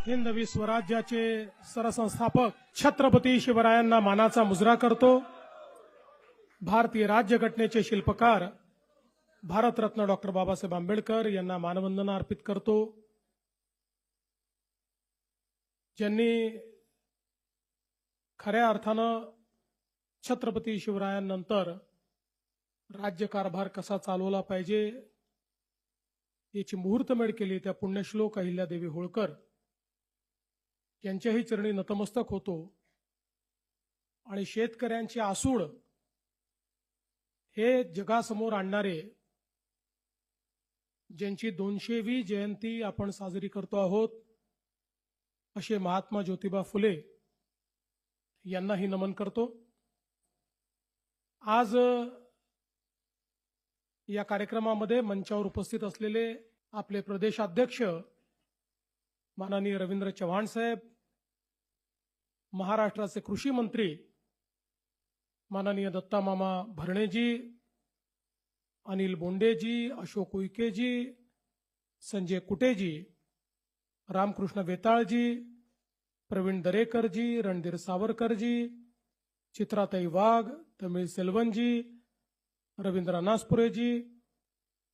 हिंदवी स्वराज्याचे सरसंस्थापक छत्रपती शिवरायांना मानाचा मुजरा करतो। भारतीय राज्यघटनेचे शिल्पकार भारतरत्न डॉक्टर बाबासाहेब आंबेडकर यांना मानवंदना अर्पित करतो। ज्यांनी खऱ्या अर्थानं छत्रपती शिवरायांनंतर राज्यकारभार कसा चालवला पाहिजे याची मुहूर्तमेढ केली त्या पुण्यश्लोक अहिल्यादेवी होळकर यांच्याही चरणी नतमस्तक होतो। आणि शेतकऱ्यांचे आसूड हे जगासमोर आणणारे ज्यांची 200वी जयंती आपण साजरी करतो आहोत असे महात्मा ज्योतिबा फुले यांनाही नमन करतो। आज या कार्यक्रमामध्ये मंचावर उपस्थित असलेले आपले प्रदेशाध्यक्ष माननीय रवींद्र चव्हाण साहेब, महाराष्ट्राचे कृषी मंत्री माननीय दत्ता मामा भरणेजी, अनिल बोंडेजी, अशोक उईकेजी, संजय कुटेजी, रामकृष्ण वेताळजी, प्रवीण दरेकरजी, रणधीर सावरकरजी, चित्राताई वाघ, तमिळ सेल्वनजी, रवींद्र अनासपुरेजी,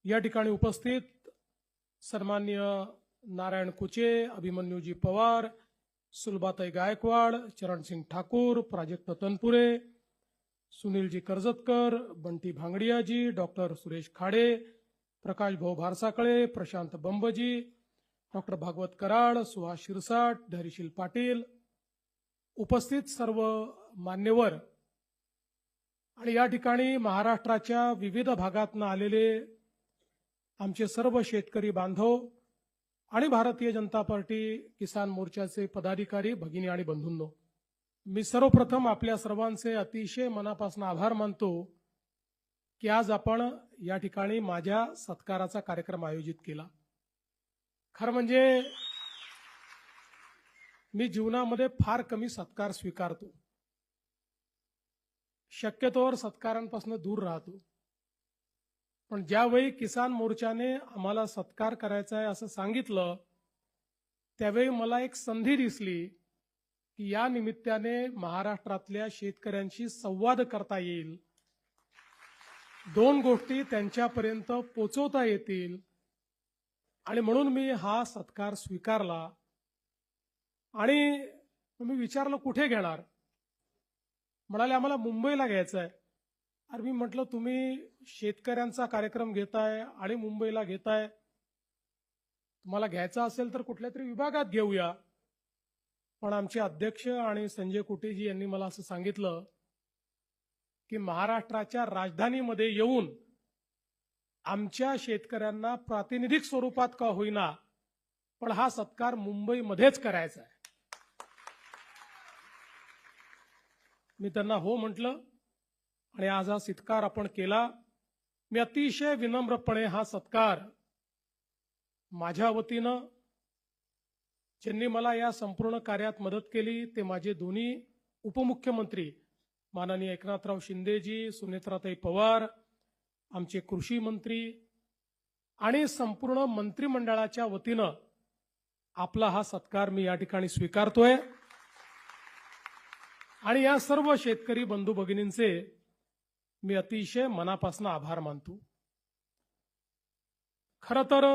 या ठिकाणी उपस्थित सन्माननीय नारायण कुचे, अभिमन्यूजी पवार, सुलभाताई गायकवाड, चरणसिंग ठाकूर, प्राजक्त तनपुरे, सुनीलजी कर्जतकर, बंटी भांगडियाजी, डॉक्टर सुरेश खाडे, प्रकाश भाऊ भारसाकळे, प्रशांत बंबजी, डॉक्टर भागवत कराड, सुहास शिरसाट, धैर्यशील पाटील, उपस्थित सर्व मान्यवर आणि या ठिकाणी महाराष्ट्राच्या विविध भागातून आलेले आमचे सर्व शेतकरी बांधव आणि भारतीय जनता पार्टी किसान मोर्चाचे पदाधिकारी भगिनी आणि बंधूंनो, मी सर्वप्रथम आपल्या सर्वांचे अतिशय मनापासून आभार मानतो की आज आपण या ठिकाणी माझ्या सत्काराचा कार्यक्रम आयोजित केला। खरं म्हणजे मी जीवनामध्ये फार कमी सत्कार स्वीकारतो, शक्यतोवर सत्कारांपासून दूर राहतो, पण ज्यावेळी किसान मोर्चाने आम्हाला सत्कार करायचा आहे असं सांगितलं त्यावेळी मला एक संधी दिसली की या निमित्ताने महाराष्ट्रातल्या शेतकऱ्यांशी संवाद करता येईल, 2 गोष्टी त्यांच्यापर्यंत पोहोचवता येतील आणि म्हणून मी हा सत्कार स्वीकारला। आणि मी विचारलं कुठे घेणार, म्हणाले आम्हाला मुंबईला घ्यायचं आहे। अरे मी म्हटलं तुम्ही शेतकऱ्यांचा कार्यक्रम घेताय आणि मुंबईला घेताय, तुम्हाला घ्यायचा असेल तर कुठल्या तरी विभागात घेऊया। पण आमचे अध्यक्ष आणि संजय कुटेजी यांनी मला असं सांगितलं की महाराष्ट्राच्या राजधानीमध्ये येऊन आमच्या शेतकऱ्यांना प्रातिनिधिक स्वरूपात का होईना पण हा सत्कार मुंबईमध्येच करायचा आहे। मी त्यांना हो म्हटलं आणि आज हा सत्कार आपण केला। मी अतिशय विनम्रपणे हा सत्कार माझ्या वतीनं, ज्यांनी मला या संपूर्ण कार्यात मदत केली ते माझे दोन्ही उपमुख्यमंत्री माननीय एकनाथराव शिंदेजी, सुनेत्राताई पवार, आमचे कृषी मंत्री आणि संपूर्ण मंत्रिमंडळाच्या वतीनं आपला हा सत्कार मी या ठिकाणी स्वीकारतोय आणि या सर्व शेतकरी बंधू भगिनींचे मी अतिशय मनापासून आभार मानतो। खरं तर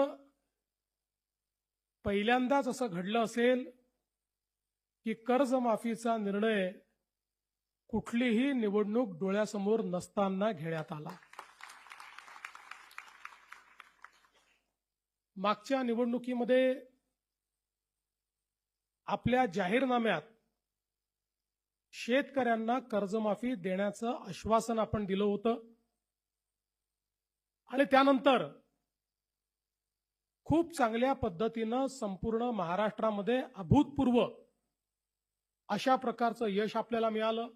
पहिल्यांदाच असं घडलं असेल की कर्जमाफीचा निर्णय कुठलीही निवडणूक डोळ्यासमोर नसताना घेण्यात आला। मागच्या निवडणुकीमध्ये आपल्या जाहीरनाम्यात शेतकऱ्यांना कर्जमाफी देण्याचं आश्वासन आपण दिलं होतं आणि त्यानंतर खूप चांगल्या पद्धतीनं संपूर्ण महाराष्ट्रामध्ये अभूतपूर्व अशा प्रकारचं यश आपल्याला मिळालं।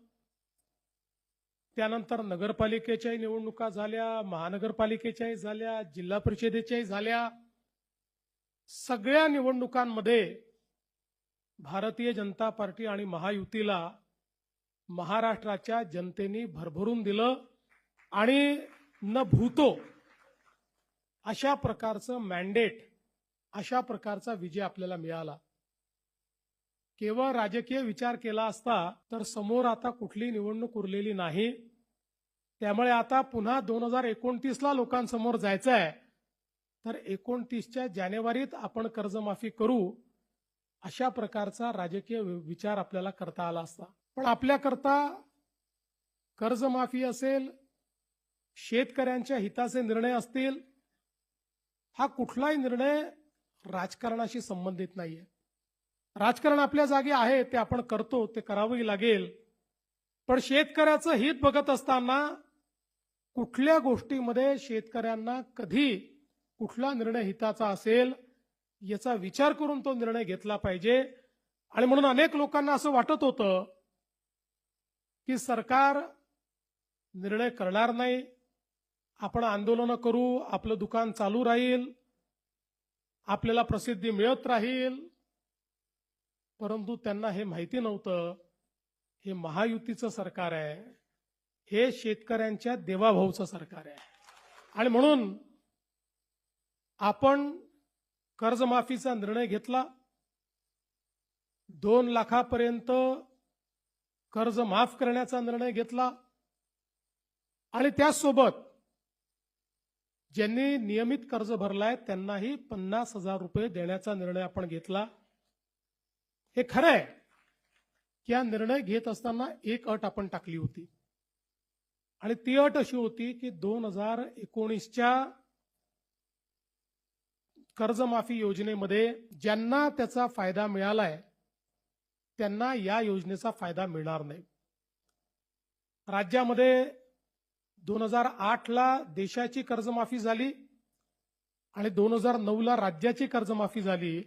त्यानंतर नगरपालिकेच्याही निवडणुका झाल्या, महानगरपालिकेच्याही झाल्या, जिल्हा परिषदेच्याही झाल्या। सगळ्या निवडणुकांमध्ये भारतीय जनता पार्टी आणि महायुतीला महाराष्ट्राच्या जनतेने भरभरून दिलं आणि न भूतो अशा प्रकारचं मॅन्डेट, अशा प्रकारचा विजय आपल्याला मिळाला। केवळ राजकीय विचार केला असता तर समोर आता कुठली निवडणूक उरलेली नाही. त्यामुळे आता पुन्हा 2029ला लोकांसमोर जायचं आहे. तर 29च्या जानेवारीत आपण कर्जमाफी करू अशा प्रकारचा राजकीय विचार आपल्याला करता आला असता. पण आपल्याकरता कर्जमाफी असेल, शेतकऱ्यांच्या हिताचे निर्णय असतील, हा कुठलाही निर्णय राजकारणाशी संबंधित नाहीये. राजकारण आपल्या जागी आहे, ते आपण करतो, ते करावंही लागेल. पण शेतकऱ्याचं हित बघत असताना कुठल्या गोष्टीमध्ये शेतकऱ्यांना कधी कुठला निर्णय हिताचा असेल याचा विचार करून तो निर्णय घेतला पाहिजे. आणि म्हणून अनेक लोकांना असं वाटत होतं की सरकार निर्णय करणार नाही, आपण आंदोलनं करू, आपलं दुकान चालू राहील, आपल्याला प्रसिद्धी मिळत राहील. परंतु त्यांना हे माहिती नव्हतं, हे महायुतीचं सरकार आहे, हे शेतकऱ्यांच्या देवाभाऊचं सरकार आहे. आणि म्हणून आपण कर्जमाफीचा निर्णय घेतला. 2 लाखापर्यंत कर्ज माफ करण्याचा निर्णय घेतला. आणि त्यासोबत ज्यांनी नियमित कर्ज भरलाय त्यांनाही 50,000 रुपये देण्याचा निर्णय आपण घेतला. हे खरं आहे की हा निर्णय घेत असताना एक अट आपण टाकली होती, आणि ती अट अशी होती की 2019च्या कर्जमाफी योजनेमध्ये ज्यांना त्याचा फायदा मिळालाय त्यांना या योजनेचा फायदा मिळणार नाही. राज्यामध्ये 2008ला देशाची कर्जमाफी झाली आणि 2009ला राज्याची कर्जमाफी झाली.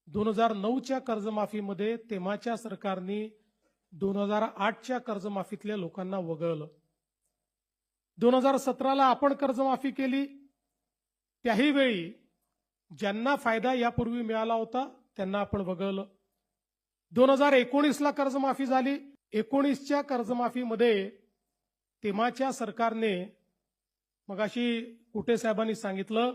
2009च्या कर्जमाफीमध्ये तेव्हाच्या सरकारने 2008च्या कर्जमाफीतल्या लोकांना वगळलं. 2017ला आपण कर्जमाफी केली, त्याही वेळी ज्यांना फायदा यापूर्वी मिळाला होता त्यांना आपण वगळलं. 2019ला कर्जमाफी झाली. 19च्या कर्जमाफीमध्ये तेव्हाच्या सरकारने, मगाशी कुटे साहेबांनी सांगितलं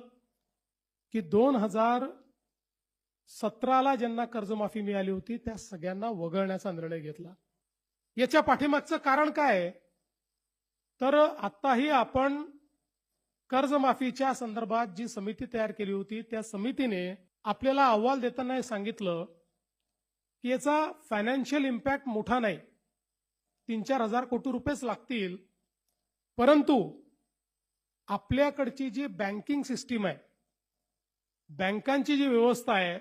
की 2017ला ज्यांना कर्जमाफी मिळाली होती त्या सगळ्यांना वगळण्याचा निर्णय घेतला. याच्या पाठीमागचं कारण काय? तर आताही आपण कर्जमाफीच्या संदर्भात जी समिती तयार केली होती त्या समितीने आपल्याला अहवाल देताना हे सांगितलं की याचा फायनान्शियल इम्पॅक्ट मोठा नाही, 3-4 हजार कोटी रुपयेच लागतील. परंतु आपल्याकडची जी बँकिंग सिस्टीम आहे, बँकांची जी व्यवस्था आहे,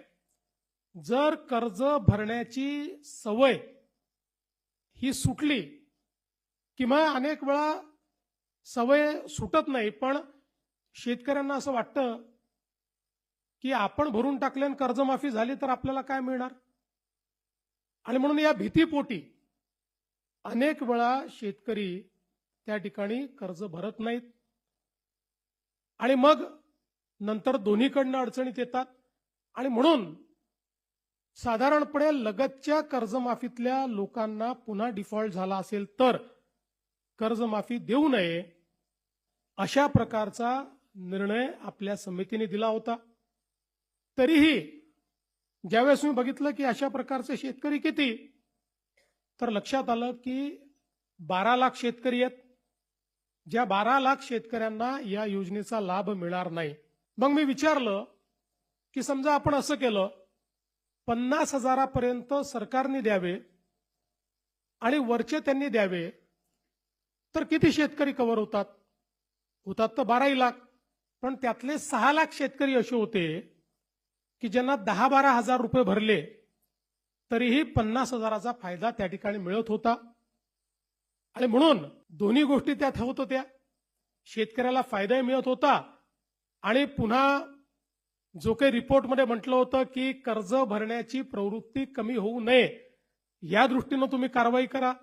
जर कर्ज भरण्याची सवय ही सुटली, किंवा अनेक वेळा सवय सुटत नाही पण शेतकऱ्यांना असं वाटतं की आपण भरून टाकल्याने कर्जमाफी झाली तर आपल्याला काय मिळणार, आणि म्हणून या भीतीपोटी अनेक वेळा शेतकरी त्या ठिकाणी कर्ज भरत नाहीत आणि मग नंतर दोन्हीकडनं अडचणीत येतात. आणि म्हणून साधारणपणे लगतच्या कर्जमाफीतल्या लोकांना पुन्हा डिफॉल्ट झाला असेल तर कर्जमाफी देऊ नये अशा प्रकारचा निर्णय आपल्या समितीने दिला होता. तरीही ज्यावेळेस मी बघितलं की अशा प्रकारचे शेतकरी किती, तर लक्षात आलं की 12 लाख शेतकरी आहेत. ज्या 12 लाख शेतकऱ्यांना या योजनेचा लाभ मिळणार नाही. मग मी विचारलं की समजा आपण असं केलं, 50,000पर्यंत सरकारने द्यावे आणि वरचे त्यांनी द्यावे, तर किती शेतकरी कव्हर होतात? होतात तर 12 लाख. पण त्यातले 6 लाख शेतकरी असे होते की ज्यांना 10-12 हजार रुपये भरले तरीही 50,000चा फायदा त्या ठिकाणी मिळत होता. आणि म्हणून दोन्ही गोष्टी त्यात होत होत्या. शेतकऱ्याला फायदाही मिळत होता आणि पुन्हा जो काही रिपोर्टमध्ये म्हटलं होतं की कर्ज भरण्याची प्रवृत्ती कमी होऊ नये या दृष्टीनं तुम्ही कारवाई करा,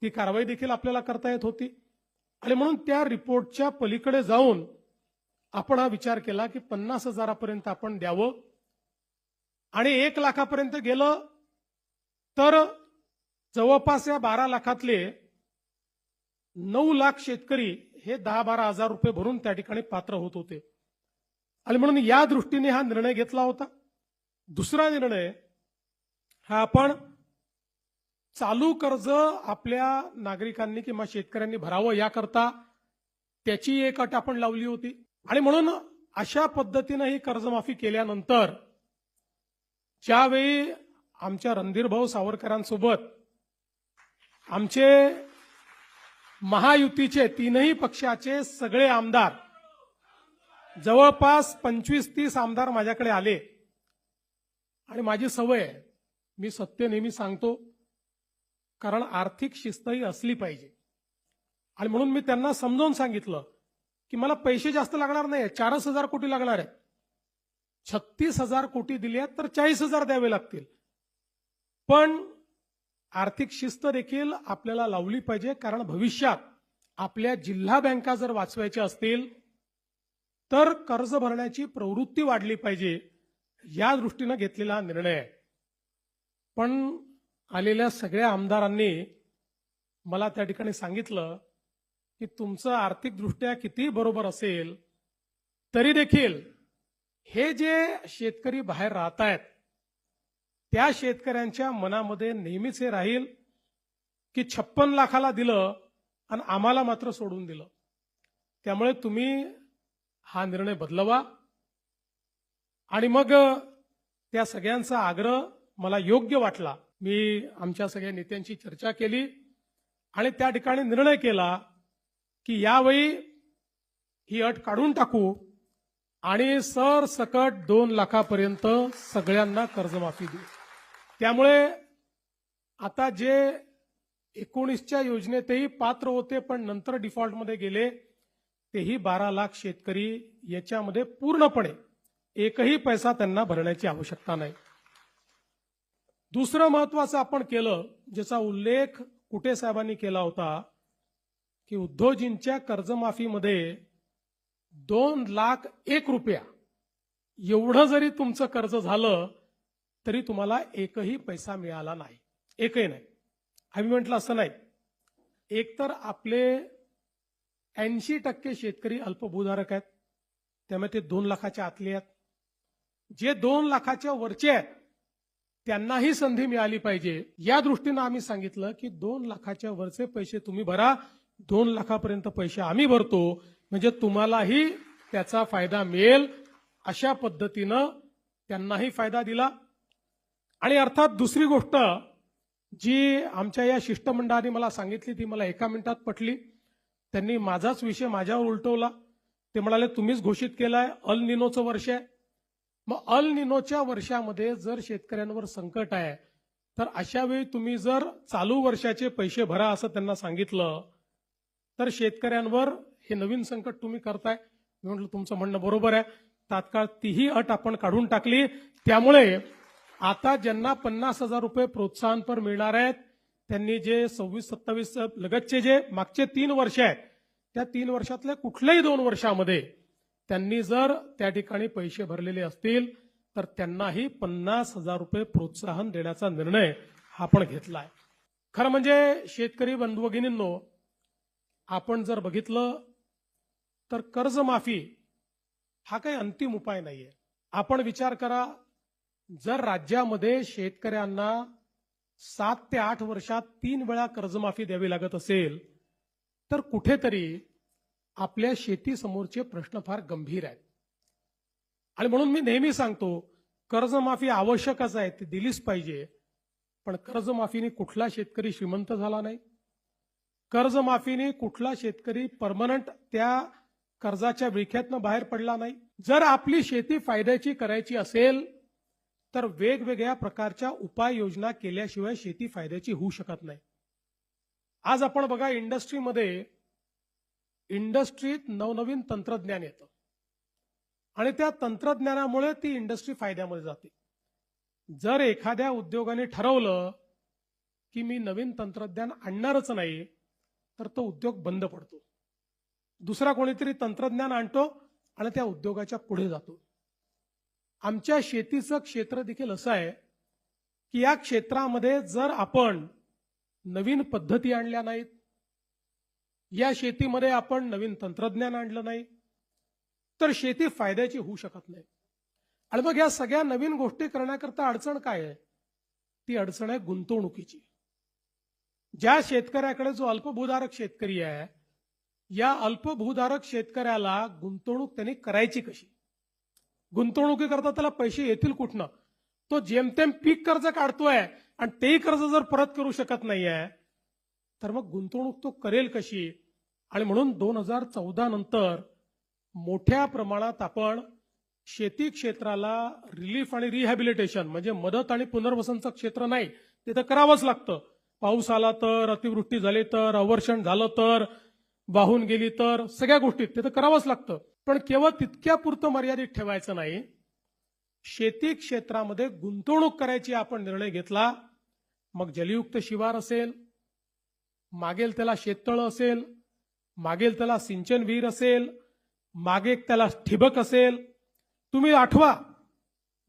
ती कारवाई देखील आपल्याला करता येत होती. आणि म्हणून त्या रिपोर्टच्या पलीकडे जाऊन आपण हा विचार केला की 50,000पर्यंत आपण द्यावं, आणि 1 लाखापर्यंत गेलं तर जवळपास या 12 लाखातले 9 लाख शेतकरी हे 10-12 हजार रुपये भरून त्या ठिकाणी पात्र होत होते. आणि म्हणून या दृष्टीने हा निर्णय घेतला होता. दुसरा निर्णय हा आपण चालू कर्ज आपल्या नागरिकांनी किंवा शेतकऱ्यांनी भरावं याकरता त्याची एक अट आपण लावली होती. आणि म्हणून अशा पद्धतीनं ही कर्जमाफी केल्यानंतर ज्यावेळी आमच्या रणधीरभाऊ सावरकरांसोबत आमचे महायुतीचे तीनही पक्षाचे सगळे आमदार जवळपास 25-30 आमदार माझ्याकडे आले. आणि माझी सवय आहे, मी सत्य नेहमी सांगतो, कारण आर्थिक शिस्तही असली पाहिजे. आणि म्हणून मी त्यांना समजावून सांगितलं की मला पैसे जास्त लागणार नाही, 4,000 कोटी लागणार आहेत. 36,000 कोटी दिले तर 40,000 द्यावे लागतील. पण आर्थिक शिस्त देखील आपल्याला लावली पाहिजे, कारण भविष्यात आपल्या जिल्हा बँका जर वाचवायच्या असतील तर कर्ज भरण्याची प्रवृत्ती वाढली पाहिजे, या दृष्टीने घेतलेला हा निर्णय आहे. पण आलेल्या सगळ्या आमदारांनी मला त्या ठिकाणी सांगितलं की तुमचं आर्थिकदृष्ट्या किती बरोबर असेल तरी देखील हे जे शेतकरी बाहेर राहत आहेत त्या शेतकऱ्यांच्या मनामध्ये नेहमीच हे राहील की 56 लाखाला दिलं आणि आम्हाला मात्र सोडून दिलं. त्यामुळे तुम्ही हा निर्णय बदलवा. आणि मग त्या सगळ्यांचा आग्रह मला योग्य वाटला. मी आमच्या सगळ्या नेत्यांची चर्चा केली आणि त्या ठिकाणी निर्णय केला की यावेळी ही अट काढून टाकू आणि सरसकट 2 लाखापर्यंत सगळ्यांना कर्जमाफी देऊ. त्यामुळे आता जे 19च्या योजनेतही पात्र होते पण नंतर डिफॉल्टमध्ये गेले तेही 12 लाख शेतकरी याच्यामध्ये पूर्णपणे एकही पैसा त्यांना भरण्याची आवश्यकता नाही. दुसरं महत्वाचं आपण केलं, ज्याचा उल्लेख कुटे साहेबांनी केला होता, की उद्धवजींच्या कर्जमाफीमध्ये 2,01,000 रुपया एवढं जरी तुमचं कर्ज झालं तरी तुम्हाला एकही पैसा मिळाला नाही, एकही नाही. आम्ही म्हटलं असं नाही. एकतर आपले 80% शेतकरी अल्पभूधारक आहेत, त्यामुळे ते 2 लाखाच्या आतले आहेत. जे 2 लाखाच्या वरचे आहेत त्यांनाही संधी मिळाली पाहिजे, या दृष्टीनं आम्ही सांगितलं की 2 लाखाच्या वरचे पैसे तुम्ही भरा, 2 लाखापर्यंत पैसे आम्ही भरतो, म्हणजे तुम्हालाही त्याचा फायदा मिळेल. अशा पद्धतीनं त्यांनाही फायदा दिला. आणि अर्थात दुसरी गोष्ट जी आमच्या या शिष्टमंडळाने मला सांगितली ती मला एका मिनिटात पटली. त्यांनी माझाच विषय माझ्यावर उलटवला. ते म्हणाले तुम्हीच घोषित केलाय अल निनोचं वर्ष आहे. मग अल निनोच्या वर्षामध्ये जर शेतकऱ्यांवर संकट आहे तर अशा वेळी तुम्ही जर चालू वर्षाचे पैसे भरा असं त्यांना सांगितलं तर शेतकऱ्यांवर हे नवीन संकट तुम्ही करताय. मी म्हटलं तुमचं म्हणणं बरोबर आहे. तात्काळ तीही अट आपण काढून टाकली. त्यामुळे आता ज्यांना 50,000 रुपये प्रोत्साहनपर मिळणार आहेत त्यांनी जे 26-27 लगतचे जे मागचे 3 वर्ष आहेत त्या 3 वर्षातल्या कुठल्याही 2 वर्षामध्ये त्यांनी जर त्या ठिकाणी पैसे भरलेले असतील तर त्यांनाही 50,000 रुपये प्रोत्साहन देण्याचा निर्णय आपण घेतलाय. खरं म्हणजे शेतकरी बंधू भगिनींनो, आपण जर बघितलं तर कर्जमाफी हा काही अंतिम उपाय नाहीये. आपण विचार करा, जर राज्यामध्ये शेतकऱ्यांना 7 ते 8 वर्षात 3 वेळा कर्जमाफी द्यावी लागत असेल तर कुठेतरी आपल्या शेतीसमोरचे प्रश्न फार गंभीर आहेत. आणि म्हणून मी नेहमी सांगतो कर्जमाफी आवश्यकच आहे, ती दिलीच पाहिजे. पण कर्जमाफीने कुठला शेतकरी श्रीमंत झाला नाही. कर्जमाफीने कुठला शेतकरी परमनंट त्या कर्जाच्या विळख्यातनं बाहेर पडला नाही. जर आपली शेती फायद्याची करायची असेल तर वेगवेगळ्या प्रकारच्या उपाययोजना केल्याशिवाय शेती फायद्याची होऊ शकत नाही. आज आपण बघा इंडस्ट्रीत नवनवीन तंत्रज्ञान येतं आणि त्या तंत्रज्ञानामुळे ती इंडस्ट्री फायद्यामध्ये जाते. जर एखाद्या उद्योगाने ठरवलं की मी नवीन तंत्रज्ञान आणणारच नाही तर तो उद्योग बंद पडतो. दुसरा कोणीतरी तंत्रज्ञान आणतो आणि त्या उद्योगाच्या पुढे जातो. आमच्या शेतीचं क्षेत्र देखील असं आहे की या क्षेत्रामध्ये जर आपण नवीन पद्धती आणल्या नाहीत, या शेतीमध्ये आपण नवीन तंत्रज्ञान आणलं नाही तर शेती फायद्याची होऊ शकत नाही. आणि मग या सगळ्या नवीन गोष्टी करण्याकरता अडचण काय आहे? ती अडचण आहे गुंतवणुकीची. ज्या शेतकऱ्याकडे जो अल्पभूधारक शेतकरी आहे, या अल्पभूधारक शेतकऱ्याला गुंतवणूक त्यांनी करायची कशी? गुंतवणुकीकरता त्याला पैसे येतील कुठनं? तो जेमतेम पीक कर्ज काढतोय आणि तेही कर्ज जर परत करू शकत नाहीये, तर मग गुंतवणूक तो करेल कशी? आणि म्हणून 2014 नंतर मोठ्या प्रमाणात आपण शेती क्षेत्राला रिलीफ आणि रिहॅबिलिटेशन म्हणजे मदत आणि पुनर्वसनचं क्षेत्र नाही, ते तर करावंच लागतं. पाऊस आला तर, अतिवृष्टी झाली तर, अवर्षण झालं तर, वाहून गेली तर, सगळ्या गोष्टीत ते तर करावंच लागतं. पण केवळ तितक्यापुरतं मर्यादित ठेवायचं नाही. शेती क्षेत्रामध्ये गुंतवणूक करायची आपण निर्णय घेतला, मग जलयुक्त शिवार असेल, मागेल त्याला शेततळं असेल, मागेल त्याला सिंचन विहीर असेल, मागे त्याला ठिबक असेल. तुम्ही आठवा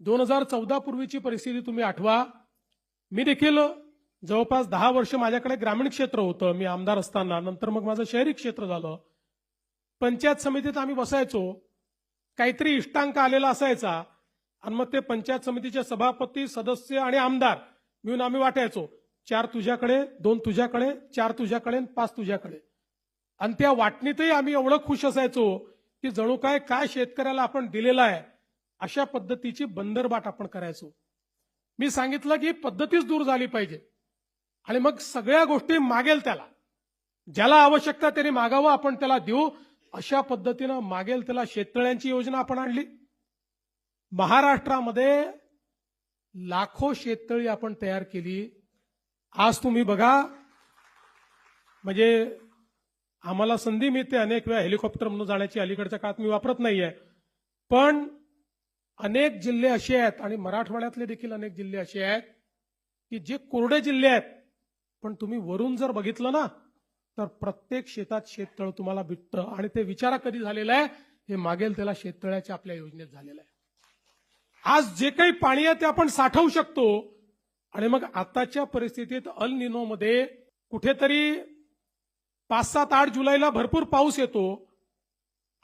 2014 पूर्वीची परिस्थिती तुम्ही आठवा. मी देखील जवळपास 10 वर्ष माझ्याकडे ग्रामीण क्षेत्र होतं मी आमदार असताना. नंतर मग माझं शहरी क्षेत्र झालं. पंचायत समितीत आम्ही बसायचो, काहीतरी इष्टांक आलेला असायचा आणि मग ते पंचायत समितीचे सभापती, सदस्य आणि आमदार मिळून आम्ही वाटायचो. 4 तुझ्याकडे, 2 तुझ्याकडे, 4 तुझ्याकडे, 5 तुझ्याकडे. आणि त्या वाटणीतही आम्ही एवढं खुश असायचो की जणू काय शेतकऱ्याला आपण दिलेला आहे अशा पद्धतीची बंदरबाट आपण करायचो. मी सांगितलं की पद्धतीच दूर झाली पाहिजे आणि मग सगळ्या गोष्टी मागेल त्याला, ज्याला आवश्यकता त्याने मागावं, आपण त्याला देऊ, अशा पद्धतीनं मागेल त्याला शेततळ्यांची योजना आपण आणली. महाराष्ट्रामध्ये लाखो शेततळी आपण तयार केली. आज तुम्ही बघा, म्हणजे आम्हाला संधी मिळते अनेक वेळा हेलिकॉप्टर म्हणून जाण्याची, अलीकडच्या काळात मी वापरत नाहीये, पण अनेक जिल्हे असे आहेत आणि मराठवाड्यातले देखील अनेक जिल्हे असे आहेत की जे कोरडे जिल्हे आहेत, पण तुम्ही वरून जर बघितलं ना तर प्रत्येक शेतात शेततळ तुम्हाला भेटतं. आणि ते विचारा कधी झालेलं आहे, हे मागेल त्याला शेततळ्याच्या आपल्या योजनेत झालेलं आहे. आज जे काही पाणी आहे ते आपण साठवू शकतो. आणि मग आताच्या परिस्थितीत अल निनोमध्ये कुठेतरी 5, 7, 8 जुलैला भरपूर पाऊस येतो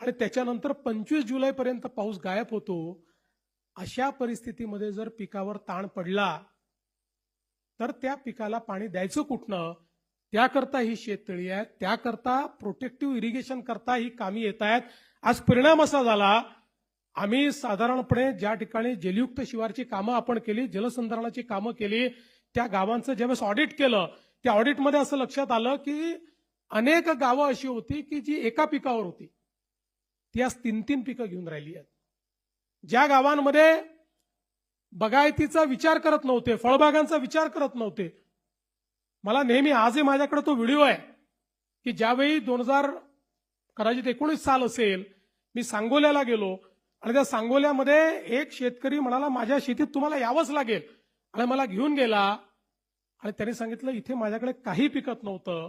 आणि त्याच्यानंतर 25 जुलैपर्यंत पाऊस गायब होतो. अशा परिस्थितीमध्ये जर पिकावर ताण पडला तर त्या पिकाला पाणी द्यायचं कुठनं? त्याकरता ही शेततळी आहेत, त्याकरता प्रोटेक्टिव्ह इरिगेशन करता ही कामी येत आहेत. आज परिणाम असा झाला, आम्ही साधारणपणे ज्या ठिकाणी जलयुक्त शिवारची कामं आपण केली, जलसंधारणाची कामं केली, त्या गावांचं ज्यावेळेस ऑडिट केलं, त्या ऑडिटमध्ये असं लक्षात आलं की अनेक गावं अशी होती की जी एका पिकावर होती, ती आज 3-3 पिकं घेऊन राहिली आहेत. ज्या गावांमध्ये बागायतीचा विचार करत नव्हते, फळबागांचा विचार करत नव्हते. मला नेहमी आजही माझ्याकडे तो व्हिडिओ आहे की ज्यावेळी 2019 साल असेल, मी सांगोल्याला गेलो आणि त्या सांगोल्यामध्ये एक शेतकरी म्हणाला माझ्या शेतीत तुम्हाला यावंच लागेल, आणि मला घेऊन गेला आणि त्याने सांगितलं इथे माझ्याकडे काही पिकत नव्हतं.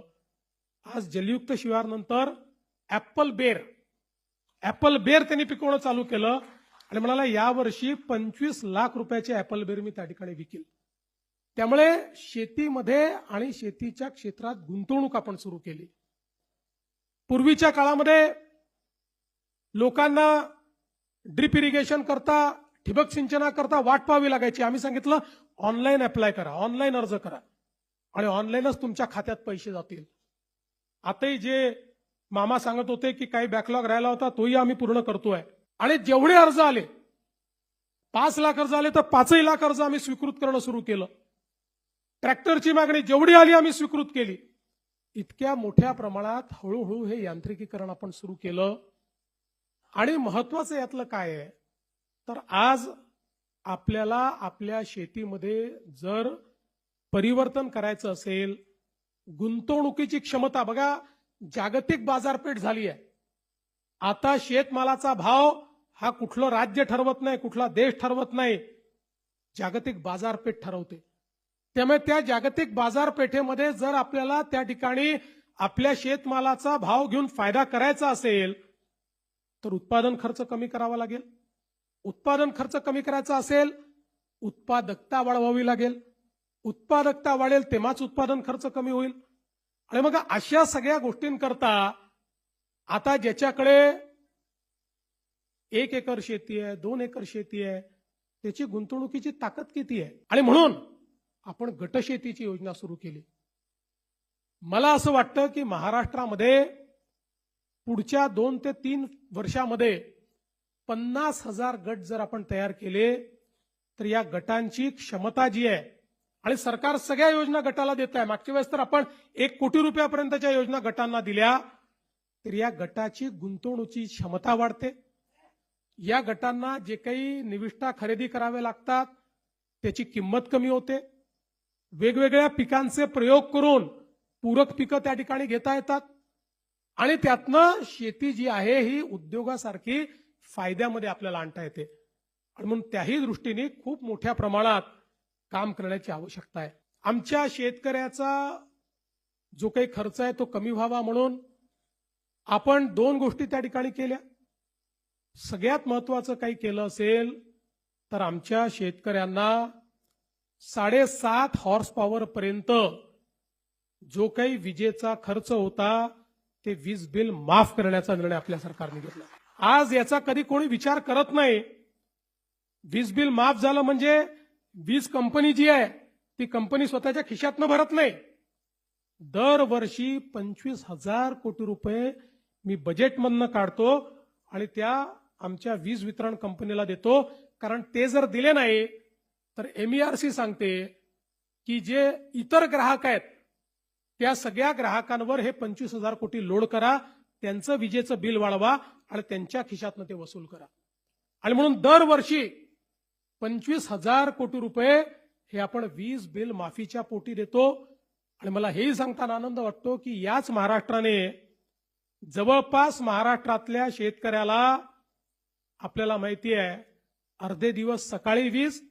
आज जलयुक्त शिवारनंतर ऍपल बेर त्यांनी पिकवणं चालू केलं आणि म्हणाला यावर्षी 25 लाख रुपयाचे ऍपल बेर मी त्या ठिकाणी विकेल. त्यामुळे शेतीमध्ये आणि शेतीच्या क्षेत्रात गुंतवणूक आपण सुरू केली. पूर्वीच्या काळामध्ये लोकांना ड्रिप इरिगेशन करता, ठिबक सिंचनाकरता वाट पाहावी लागायची. आम्ही सांगितलं ऑनलाईन अप्लाय करा, ऑनलाईन अर्ज करा आणि ऑनलाईनच तुमच्या खात्यात पैसे जातील. आताही जे मामा सांगत होते की काही बॅकलॉग राहिला होता तोही आम्ही पूर्ण करतोय. आणि जेवढे अर्ज आले, 5 लाख अर्ज आले तर 5 लाख अर्ज आम्ही स्वीकृत करणं सुरू केलं. ट्रॅक्टरची मागणी जेवढी आली आम्ही स्वीकृत केली. इतक्या मोठ्या प्रमाणात हळूहळू हे यांत्रिकीकरण आपण सुरू केलं. आणि महत्वाचं यातलं काय आहे तर आज आपल्याला आपल्या शेतीमध्ये जर परिवर्तन करायचं असेल, गुंतवणुकीची क्षमता बघा, जागतिक बाजारपेठ झाली आहे. आता शेतमालाचा भाव हा कुठलं राज्य ठरवत नाही, कुठला देश ठरवत नाही, जागतिक बाजारपेठ ठरवते. त्यामुळे त्या जागतिक बाजारपेठेमध्ये जर आपल्याला त्या ठिकाणी आपल्या शेतमालाचा भाव घेऊन फायदा करायचा असेल तर उत्पादन खर्च कमी करावा लागेल. उत्पादन खर्च कमी करायचा असेल, उत्पादकता वाढवावी लागेल. उत्पादकता वाढेल तेव्हाच उत्पादन खर्च कमी होईल. आणि मग अशा सगळ्या गोष्टींकरता आता ज्याच्याकडे 1 एकर शेती आहे, 2 एकर शेती आहे, त्याची गुंतवणुकीची ताकद किती आहे? आणि म्हणून आपण गटशेतीची योजना सुरू केली. मला असं वाटतं की महाराष्ट्रामध्ये पुढच्या 2 ते 3 वर्षामध्ये 50,000 गट जर आपण तयार केले तर या गटांची क्षमता जी आहे, आणि सरकार सगळ्या योजना गटाला देत आहे. मागच्या वेळेस तर आपण 1 कोटी रुपयापर्यंतच्या योजना गटांना दिल्या, तर या गटाची गुंतवणुकीची क्षमता वाढते. या गटांना जे काही निविष्ठा खरेदी करावे लागतात त्याची किंमत कमी होते. वेगवेगळ्या पिकांचे प्रयोग करून पूरक पिकं त्या ठिकाणी घेता येतात आणि त्यातनं शेती जी आहे ही उद्योगासारखी फायद्यामध्ये आपल्याला आणता येते. आणि म्हणून त्याही दृष्टीने खूप मोठ्या प्रमाणात काम करण्याची आवश्यकता आहे. आमच्या शेतकऱ्याचा जो काही खर्च आहे तो कमी व्हावा म्हणून आपण 2 गोष्टी त्या ठिकाणी केल्या. सगळ्यात महत्वाचं काही केलं असेल तर आमच्या शेतकऱ्यांना 7.5 हॉर्स पॉवर पर्यंत जो काही विजेचा खर्च होता ते वीज बिल माफ करण्याचा निर्णय आपल्या सरकारने घेतला. आज याचा कधी कोणी विचार करत नाही. वीज बिल माफ झालं म्हणजे वीज कंपनी जी आहे ती कंपनी स्वतःच्या खिशातनं भरत नाही. दरवर्षी 25,000 कोटी रुपये मी बजेटमधनं काढतो आणि त्या आमच्या वीज वितरण कंपनीला देतो. कारण ते जर दिले नाही तर MERC सांगते की जे इतर ग्राहक आहेत त्या सगळ्या ग्राहकांवर हे 25,000 कोटी लोड करा, त्यांचं विजेचं बिल वाढवा आणि त्यांच्या खिशातनं ते वसूल करा. आणि म्हणून दरवर्षी 25,000 कोटी रुपये हे आपण वीज बिल माफीच्या पोटी देतो. आणि मला हेही सांगताना आनंद वाटतो की याच महाराष्ट्राने जवळपास महाराष्ट्रातल्या शेतकऱ्याला, आपल्याला माहिती आहे, अर्धे दिवस सकाळी वीज,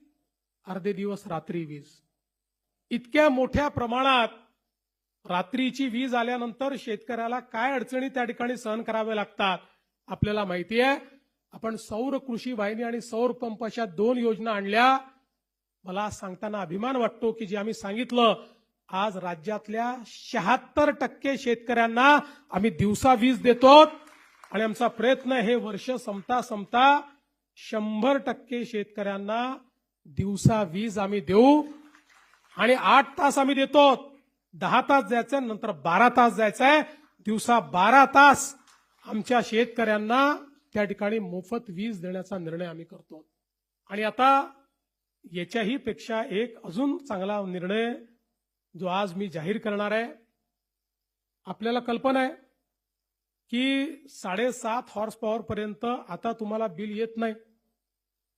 अर्धे दिवस रात्री वीज, इतक्या मोठ्या प्रमाणात रात्रीची वीज आल्यानंतर शेतकऱ्याला काय अडचणी त्या ठिकाणी सहन कराव्या लागतात आपल्याला माहिती आहे. आपण सौर कृषी वाहिनी आणि सौर पंप अशा 2 योजना आणल्या. मला सांगताना अभिमान वाटतो की जे आम्ही सांगितलं, आज राज्यातल्या 76% शेतकऱ्यांना आम्ही दिवसा वीज देतो आणि आमचा प्रयत्न हे वर्ष संपता 100% शेतकऱ्यांना दिवसा वीज आम्ही देऊ. आणि 8 तास आम्ही देतो. 10 तास जायचंय, नंतर 12 तास जायचंय. दिवसा 12 तास आमच्या शेतकऱ्यांना त्या ठिकाणी मोफत वीज देण्याचा निर्णय आम्ही करतो. आणि आता याच्याही पेक्षा एक अजून चांगला निर्णय जो आज मी जाहीर करणार आहे. आपल्याला कल्पना आहे की 7.5 हॉर्स पॉवर पर्यंत आता तुम्हाला बिल येत नाही,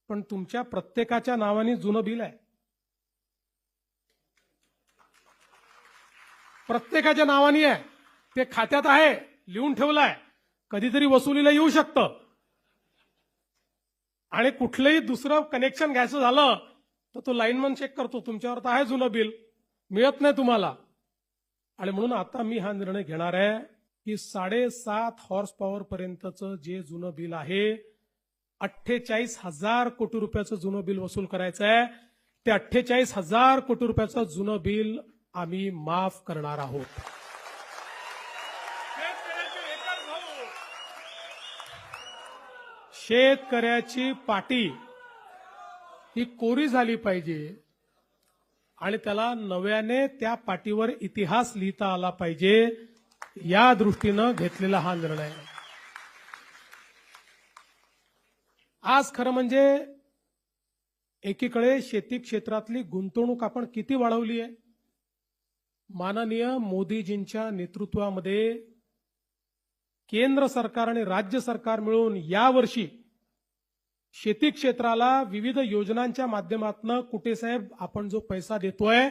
पण तुमच्या प्रत्येकाच्या नावाने जुनं बिल आहे. प्रत्येकाच्या नावाने आहे, ते खात्यात आहे, लिहून ठेवलं आहे. कधीतरी वसुलीला येऊ शकतं आणि कुठलंही दुसरं कनेक्शन घ्यायचं झालं तर तो लाईनमन चेक करतो, तुमच्यावर तर आहे जुनं बिल, मिळत नाही तुम्हाला. आणि म्हणून आता मी हा निर्णय घेणार आहे की 7.5 हॉर्स पॉवर पर्यंतचं जे जुनं बिल आहे, 48,000 कोटी रुपयाचं जुनं बिल वसूल करायचं आहे. ते 48,000 कोटी रुपयाचं जुनं बिल आम्ही माफ करणार आहोत. शेतकऱ्याची पाटी ही कोरी झाली पाहिजे आणि त्याला नव्याने त्या पाटीवर इतिहास लिहिता आला पाहिजे, या दृष्टीनं घेतलेला हा निर्णय आहे. आज खरं म्हणजे एकीकडे शेती क्षेत्रातली गुंतवणूक आपण किती वाढवली आहे. माननीय मोदीजींच्या नेतृत्वामध्ये केंद्र सरकार आणि राज्य सरकार मिळून यावर्षी शेती क्षेत्राला विविध योजनांच्या माध्यमातून कुठे साहेब आपण जो पैसा देतोय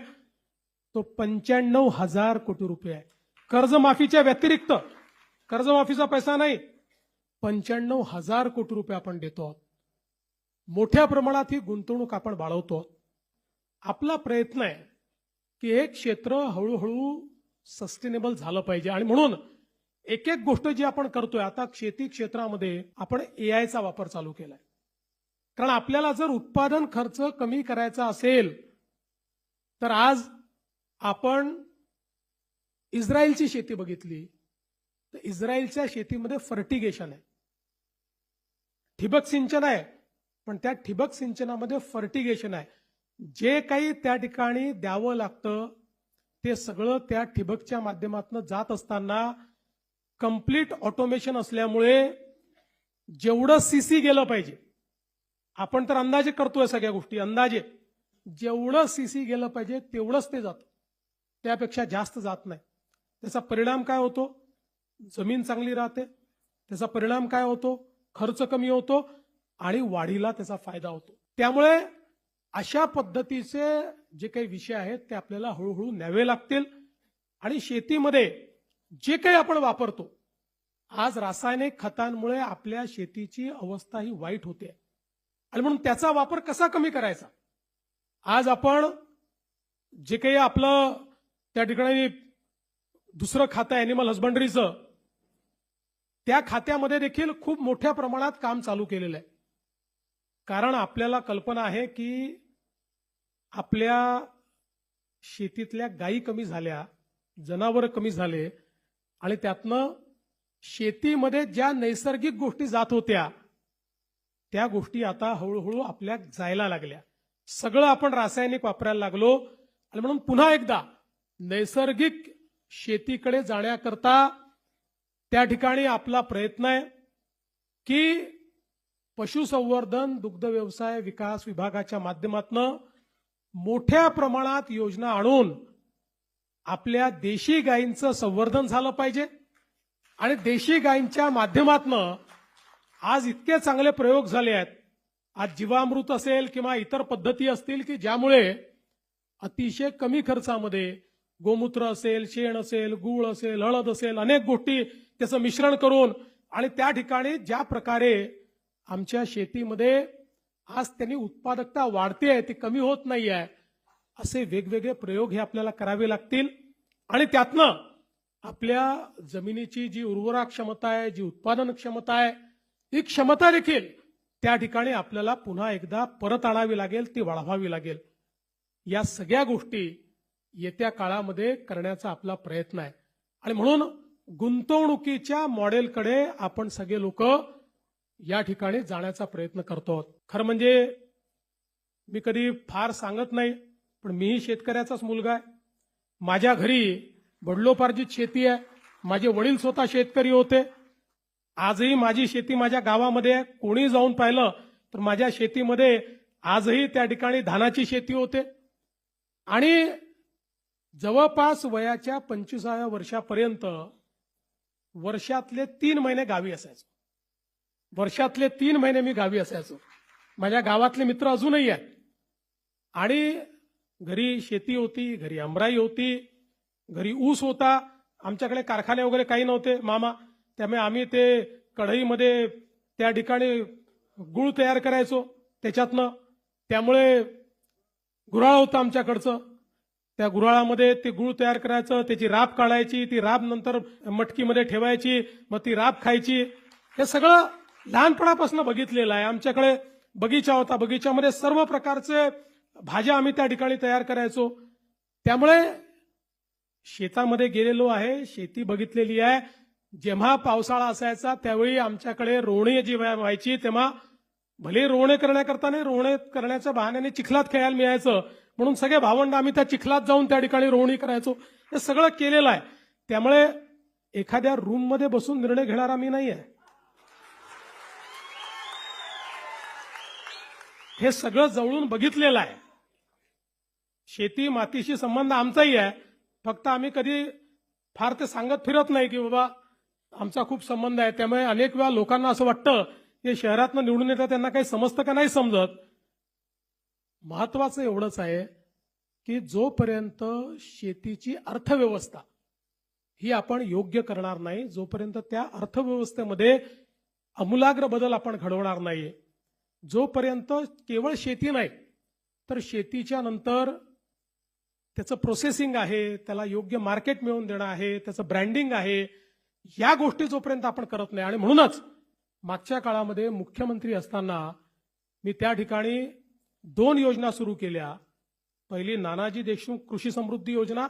तो 95,000 कोटी रुपये आहे. कर्जमाफीच्या व्यतिरिक्त, कर्जमाफीचा पैसा नाही, 95,000 कोटी रुपये आपण देतो. मोठ्या प्रमाणात ही गुंतवणूक आपण वाढवतो. आपला प्रयत्न आहे की हे क्षेत्र हळूहळू सस्टेनेबल झालं पाहिजे. आणि म्हणून एक एक गोष्ट जी आपण करतोय, आता शेती क्षेत्रामध्ये आपण AIचा वापर चालू केलाय. कारण आपल्याला जर उत्पादन खर्च कमी करायचा असेल तर आज आपण इस्रायलची शेती बघितली तर इस्रायलच्या शेतीमध्ये फर्टिगेशन आहे, ठिबक सिंचन आहे, पण त्या ठिबक सिंचनामध्ये फर्टिगेशन आहे. जे काही त्या ठिकाणी द्यावं लागतं ते सगळं त्या ठिबकच्या माध्यमातून जात असताना कंप्लीट ऑटोमेशन असल्यामुळे जेवढं सीसी गेलं पाहिजे, आपण तर अंदाजे करतोय सगळ्या गोष्टी, अंदाजे जेवढं सीसी गेलं पाहिजे तेवढंच ते जातं, त्यापेक्षा जास्त जात नाही. त्याचा परिणाम काय होतो? जमीन चांगली राहते. त्याचा परिणाम काय होतो? खर्च कमी होतो आणि वाढीला त्याचा फायदा होतो. त्यामुळे अशा पद्धतीचे जे काही विषय आहेत ते आपल्याला हळूहळू न्यावे लागतील. आणि शेतीमध्ये जे काही आपण वापरतो, आज रासायनिक खतांमुळे आपल्या शेतीची अवस्था ही वाईट होते आणि म्हणून त्याचा वापर कसा कमी करायचा. आज आपण जे काही आपलं त्या ठिकाणी दुसरं खातं ॲनिमल हजबंडरीचं, त्या खात्यामध्ये देखील खूप मोठ्या प्रमाणात काम चालू केलेलं आहे. कारण आपल्याला कल्पना आहे की आपल्या शेतीतल्या गायी कमी झाल्या, जनावरं कमी झाले आणि त्यातनं शेतीमध्ये ज्या नैसर्गिक गोष्टी जात होत्या त्या गोष्टी आता हळूहळू आपल्या जायला लागल्या. सगळं आपण रासायनिक वापरायला लागलो आणि म्हणून पुन्हा एकदा नैसर्गिक शेतीकडे जाण्याकरता त्या ठिकाणी आपला प्रयत्न आहे की पशुसंवर्धन दुग्ध व्यवसाय विकास विभागाच्या माध्यमातून मोठ्या प्रमाणात योजना आणून आपल्या देशी गायींचं संवर्धन झालं पाहिजे. आणि देशी गायींच्या माध्यमातून आज इतके चांगले प्रयोग झाले आहेत. आज जीवामृत असेल किंवा इतर पद्धती असतील की ज्यामुळे अतिशय कमी खर्चामध्ये गोमूत्र असेल, शेण असेल, गूळ असेल, हळद असेल, अनेक गोष्टी त्याचं मिश्रण करून आणि त्या ठिकाणी ज्या प्रकारे आमच्या शेतीमध्ये आज त्यांनी उत्पादकता वाढते आहे, ती कमी होत नाही आहे, असे वेगवेगळे प्रयोग हे आपल्याला करावे लागतील. आणि त्यातनं आपल्या जमिनीची जी उर्वरा क्षमता आहे, जी उत्पादन क्षमता आहे, ही क्षमता देखील त्या ठिकाणी आपल्याला पुन्हा एकदा परत आणावी लागेल, ती वाढवावी लागेल. या सगळ्या गोष्टी येत्या काळामध्ये करण्याचा आपला प्रयत्न आहे. आणि म्हणून गुंतवणुकीच्या मॉडेलकडे आपण सगळे लोक या ठिकाणी जाण्याचा प्रयत्न करतो. खरं म्हणजे मी कधी फार सांगत नाही, पण मीही शेतकऱ्याचाच मुलगा आहे. माझ्या घरी वडिलोपार्जित शेती आहे. माझे वडील स्वतः शेतकरी होते. आजही माझी शेती माझ्या गावामध्ये आहे. कोणी जाऊन पाहिलं तर माझ्या शेतीमध्ये आजही त्या ठिकाणी धानाची शेती होते. आणि जवळपास वयाच्या 25व्या वर्षापर्यंत वर्षातले 3 महिने गावी असायचो. वर्षातले 3 महिने मी गावी असायचो. माझ्या गावातले मित्र अजूनही आहेत. आणि घरी शेती होती, घरी आमराई होती, घरी ऊस होता. आमच्याकडे कारखाने वगैरे काही नव्हते मामा, त्यामुळे आम्ही ते कढईमध्ये त्या ठिकाणी गुळ तयार करायचो त्याच्यातनं. त्यामुळे गुऱ्हाळ होतं आमच्याकडचं. त्या गुऱ्हाळामध्ये ते गुळ तयार करायचं, त्याची राब काढायची, ती राब नंतर मटकीमध्ये ठेवायची, मग ती राब खायची. हे सगळं लहानपणापासून बघितलेलं आहे. आमच्याकडे बगीचा होता, बगीच्यामध्ये सर्व प्रकारचे भाज्या आम्ही त्या ठिकाणी तयार करायचो. त्यामुळे शेतामध्ये गेलेलो आहे, शेती बघितलेली आहे. जेव्हा पावसाळा असायचा त्यावेळी आमच्याकडे रोवणी जी व्हायची, तेव्हा भले रोवणे करण्याकरता नाही, रोवणे करण्याच्या बहाण्याने चिखलात खेळायला मिळायचं, म्हणून सगळे भावंड आम्ही त्या चिखलात जाऊन त्या ठिकाणी रोवणी करायचो. हे सगळं केलेलं आहे. त्यामुळे एखाद्या रूममध्ये बसून निर्णय घेणारा मी नाही आहे. हे सगळं जवळून बघितलेलं आहे. शेती मातीशी संबंध आमचाही आहे. फक्त आम्ही कधी फार ते सांगत फिरत नाही की बाबा आमचा खूप संबंध आहे. त्यामुळे अनेक वेळा लोकांना असं वाटतं की शहरातनं निवडून येतं त्यांना काही समजतं का नाही समजत. महत्वाचं एवढंच आहे की जोपर्यंत शेतीची अर्थव्यवस्था ही आपण योग्य करणार नाही, जोपर्यंत त्या अर्थव्यवस्थेमध्ये आमूलाग्र बदल आपण घडवणार नाही, जोपर्यंत केवळ शेती नाही तर शेतीच्या नंतर त्याचं प्रोसेसिंग आहे, त्याला योग्य मार्केट मिळवून देणं आहे, त्याचं ब्रँडिंग आहे, या गोष्टी जोपर्यंत आपण करत नाही. आणि म्हणूनच मागच्या काळामध्ये मुख्यमंत्री असताना मी त्या ठिकाणी 2 योजना सुरू केल्या. पहिली नानाजी देशमुख कृषी समृद्धी योजना,